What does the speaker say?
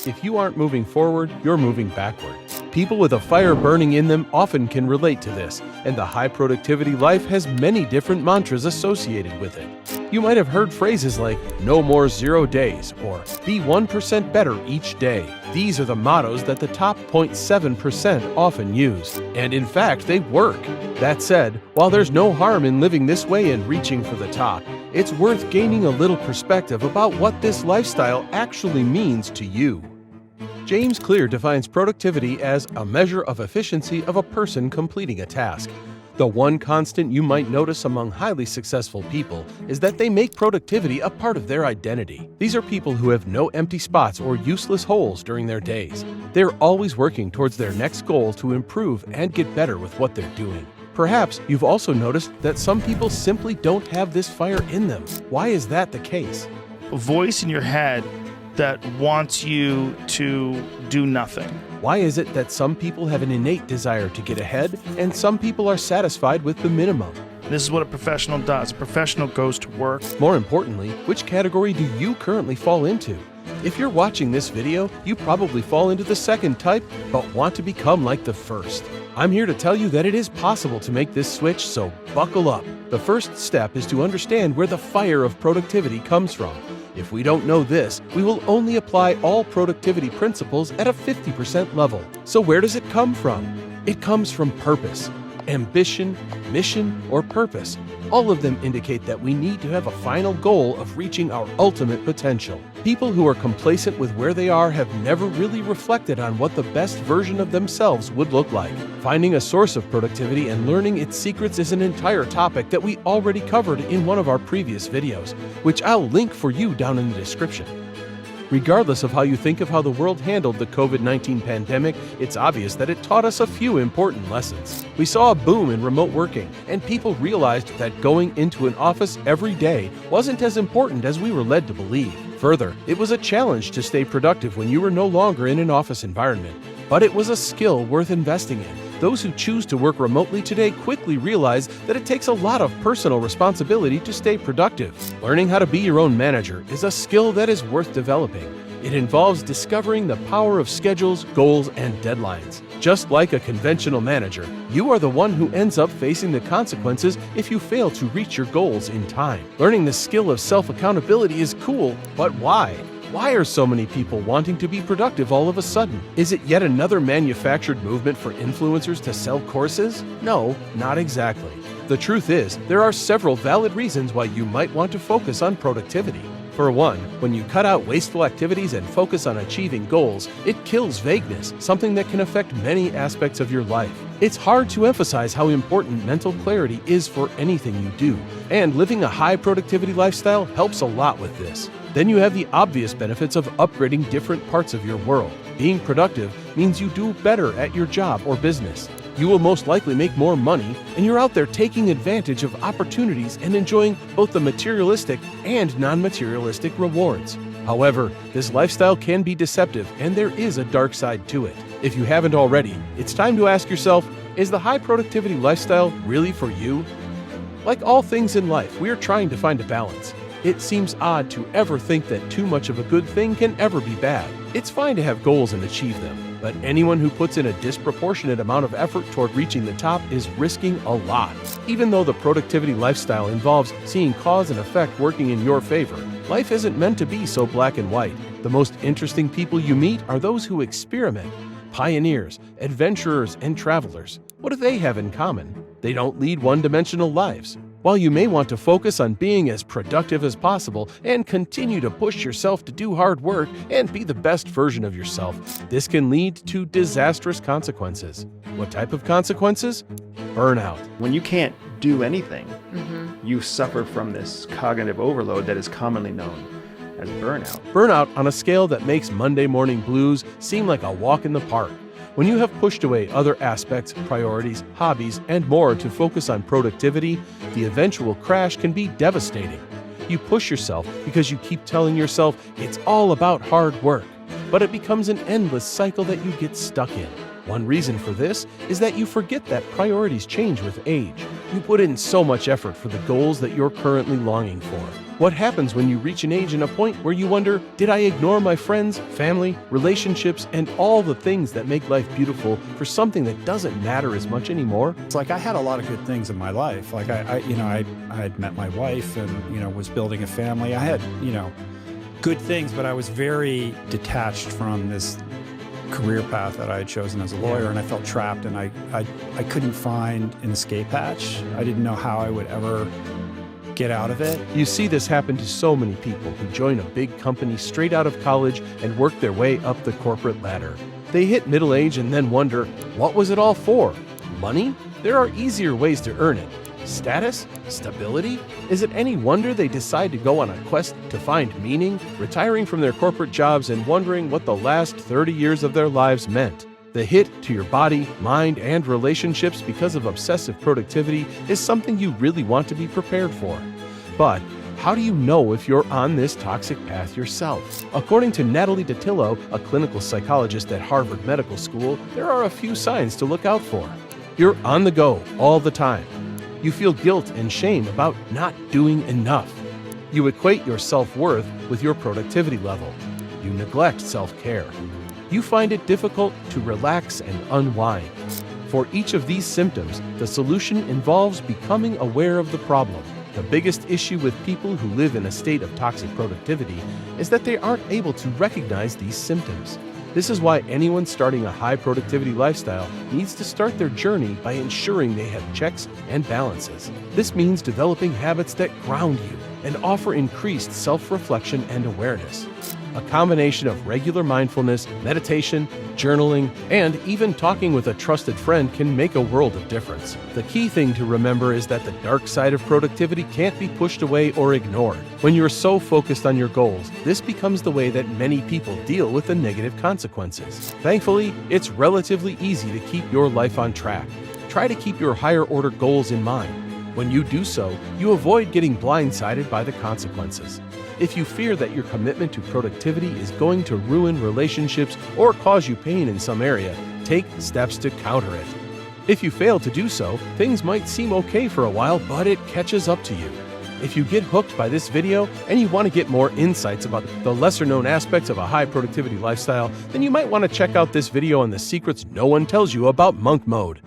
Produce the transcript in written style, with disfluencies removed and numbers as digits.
If you aren't moving forward, you're moving backward. People with a fire burning in them often can relate to this, and the high productivity life has many different mantras associated with it. You might have heard phrases like, "No more 0 days," or "Be 1% better each day." These are the mottos that the top 0.7% often use, and in fact, they work. That said, while there's no harm in living this way and reaching for the top, it's worth gaining a little perspective about what this lifestyle actually means to you. James Clear defines productivity as a measure of efficiency of a person completing a task. The one constant you might notice among highly successful people is that they make productivity a part of their identity. These are people who have no empty spots or useless holes during their days. They're always working towards their next goal to improve and get better with what they're doing. Perhaps you've also noticed that some people simply don't have this fire in them. Why is that the case? A voice in your head that wants you to do nothing. Why is it that some people have an innate desire to get ahead and some people are satisfied with the minimum? This is what a professional does. A professional goes to work. More importantly, which category do you currently fall into? If you're watching this video, you probably fall into the second type, but want to become like the first. I'm here to tell you that it is possible to make this switch, so buckle up. The first step is to understand where the fire of productivity comes from. If we don't know this, we will only apply all productivity principles at a 50% level. So where does it come from? It comes from purpose, ambition, mission, or purpose. All of them indicate that we need to have a final goal of reaching our ultimate potential. People who are complacent with where they are have never really reflected on what the best version of themselves would look like. Finding a source of productivity and learning its secrets is an entire topic that we already covered in one of our previous videos, which I'll link for you down in the description. Regardless of how you think of how the world handled the COVID-19 pandemic, it's obvious that it taught us a few important lessons. We saw a boom in remote working, and people realized that going into an office every day wasn't as important as we were led to believe. Further, it was a challenge to stay productive when you were no longer in an office environment, but it was a skill worth investing in. Those who choose to work remotely today quickly realize that it takes a lot of personal responsibility to stay productive. Learning how to be your own manager is a skill that is worth developing. It involves discovering the power of schedules, goals, and deadlines. Just like a conventional manager, you are the one who ends up facing the consequences if you fail to reach your goals in time. Learning the skill of self-accountability is cool, but why? Why are so many people wanting to be productive all of a sudden? Is it yet another manufactured movement for influencers to sell courses? No, not exactly. The truth is, there are several valid reasons why you might want to focus on productivity. For one, when you cut out wasteful activities and focus on achieving goals, it kills vagueness, something that can affect many aspects of your life. It's hard to emphasize how important mental clarity is for anything you do, and living a high productivity lifestyle helps a lot with this. Then you have the obvious benefits of upgrading different parts of your world. Being productive means you do better at your job or business. You will most likely make more money, and you're out there taking advantage of opportunities and enjoying both the materialistic and non-materialistic rewards. However, this lifestyle can be deceptive, and there is a dark side to it. If you haven't already, it's time to ask yourself, is the high productivity lifestyle really for you? Like all things in life, we are trying to find a balance. It seems odd to ever think that too much of a good thing can ever be bad. It's fine to have goals and achieve them, but anyone who puts in a disproportionate amount of effort toward reaching the top is risking a lot. Even though the productivity lifestyle involves seeing cause and effect working in your favor, life isn't meant to be so black and white. The most interesting people you meet are those who experiment. Pioneers, adventurers, and travelers. What do they have in common? They don't lead one-dimensional lives. While you may want to focus on being as productive as possible and continue to push yourself to do hard work and be the best version of yourself, this can lead to disastrous consequences. What type of consequences? Burnout. When you can't do anything, you suffer from this cognitive overload that is commonly known as burnout. Burnout on a scale that makes Monday morning blues seem like a walk in the park. When you have pushed away other aspects, priorities, hobbies, and more to focus on productivity, the eventual crash can be devastating. You push yourself because you keep telling yourself it's all about hard work, but it becomes an endless cycle that you get stuck in. One reason for this is that you forget that priorities change with age. You put in so much effort for the goals that you're currently longing for. What happens when you reach an age and a point where you wonder, did I ignore my friends, family, relationships, and all the things that make life beautiful for something that doesn't matter as much anymore? It's like I had a lot of good things in my life. Like I had met my wife and, was building a family. I had, good things, but I was very detached from this career path that I had chosen as a lawyer, and I felt trapped, and I couldn't find an escape hatch. I didn't know how I would ever get out of it. You see this happen to so many people who join a big company straight out of college and work their way up the corporate ladder. They hit middle age and then wonder, what was it all for? Money? There are easier ways to earn it. Status? Stability? Is it any wonder they decide to go on a quest to find meaning, retiring from their corporate jobs and wondering what the last 30 years of their lives meant? The hit to your body, mind, and relationships because of obsessive productivity is something you really want to be prepared for. But how do you know if you're on this toxic path yourself? According to Natalie DiTillo, a clinical psychologist at Harvard Medical School, there are a few signs to look out for. You're on the go all the time. You feel guilt and shame about not doing enough. You equate your self-worth with your productivity level. You neglect self-care. You find it difficult to relax and unwind. For each of these symptoms, the solution involves becoming aware of the problem. The biggest issue with people who live in a state of toxic productivity is that they aren't able to recognize these symptoms. This is why anyone starting a high productivity lifestyle needs to start their journey by ensuring they have checks and balances. This means developing habits that ground you and offer increased self-reflection and awareness. A combination of regular mindfulness, meditation, journaling, and even talking with a trusted friend can make a world of difference. The key thing to remember is that the dark side of productivity can't be pushed away or ignored. When you're so focused on your goals, this becomes the way that many people deal with the negative consequences. Thankfully, it's relatively easy to keep your life on track. Try to keep your higher order goals in mind. When you do so, you avoid getting blindsided by the consequences. If you fear that your commitment to productivity is going to ruin relationships or cause you pain in some area, take steps to counter it. If you fail to do so, things might seem okay for a while, but it catches up to you. If you get hooked by this video and you want to get more insights about the lesser-known aspects of a high productivity lifestyle, then you might want to check out this video on the secrets no one tells you about monk mode.